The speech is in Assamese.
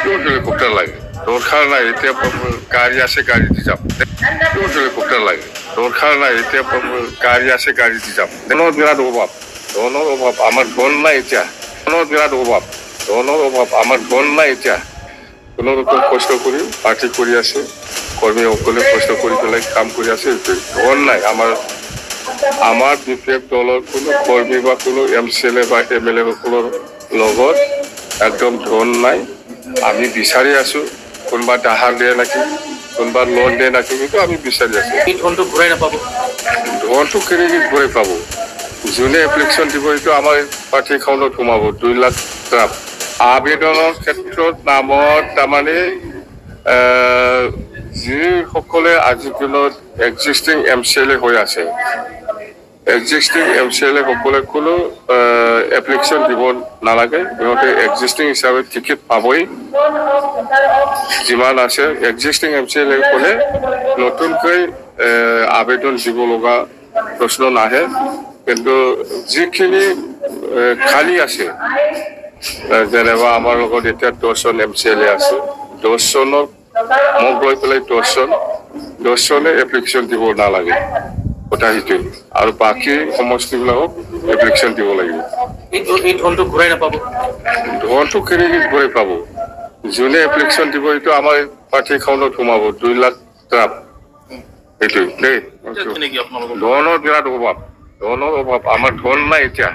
হেলিকপ্টাৰ লাগে দৰকাৰ নাই এতিয়া গাড়ী আছে গাড়ী দি যাম হেলিকপ্টাৰ লাগে দৰকাৰ নাই এতিয়া গাড়ী আছে গাড়ী দি যাম ধনৰ বিৰাট অভাৱ আমাৰ ধন নাই এতিয়া ধনৰ বিৰাট অভাৱ আমাৰ ধন নাই এতিয়া কোনো ৰকম কষ্ট কৰি পাৰ্টি কৰি আছে কৰ্মীসকলে কষ্ট কৰি পেলাই কাম কৰি আছে ধন নাই আমাৰ বিপেক দলৰ কোনো কৰ্মী বা কোনো MCLA বা MLA সকলৰ লগত একদম ধন নাই আমি বিচাৰি আছো কোনোবা ধাৰ দিয়ে নেকি কোনোবা লোন দিয়ে নেকি কিন্তু আমি বিচাৰি আছো এই ধনটো ঘূৰাই নাপাব ধনটো কেনেকৈ ঘূৰাই পাব যোনে এপ্লিকেশ্যন দিব এইটো আমাৰ পাৰ্টি একাউণ্টত সোমাব 2 লাখ টকা আবেদনৰ ক্ষেত্ৰত নামত তাৰমানে যিসকলে আজিৰ দিনত এক্সিষ্টিং MCLA হৈ আছে এক্সিষ্টিং MCLA সকলে কোনো এপ্লিকেশ্যন দিব নালাগে সিহঁতে এক্সিষ্টিং হিচাপে টিকেট পাবই যিমান আছে এক্সিষ্টিং MCLA সকলে নতুনকৈ আবেদন দিব লগা প্ৰশ্ন নাহে কিন্তু যিখিনি খালী আছে যেনেবা আমাৰ লগত এতিয়া 10জন MCLA আছে 10জনক মোক লৈ পেলাই 10জনে এপ্লিকেশ্যন দিব নালাগে কথা সেইটোৱে আৰু বাকী সমষ্টিবিলাকক এপ্লিকেশ্যন দিব লাগিব এই ধনটো ঘূৰাই নাপাব ধনটো কেনেকৈ ঘূৰাই পাব যোনে এপ্লিকেশ্যন দিব এইটো আমাৰ পাৰ্টি একাউণ্টত সোমাব 2 লাখ টকা সেইটোৱে দেই নেকি আপোনালোকৰ ধনৰ বিৰাট অভাৱ আমাৰ ধন নাই এতিয়া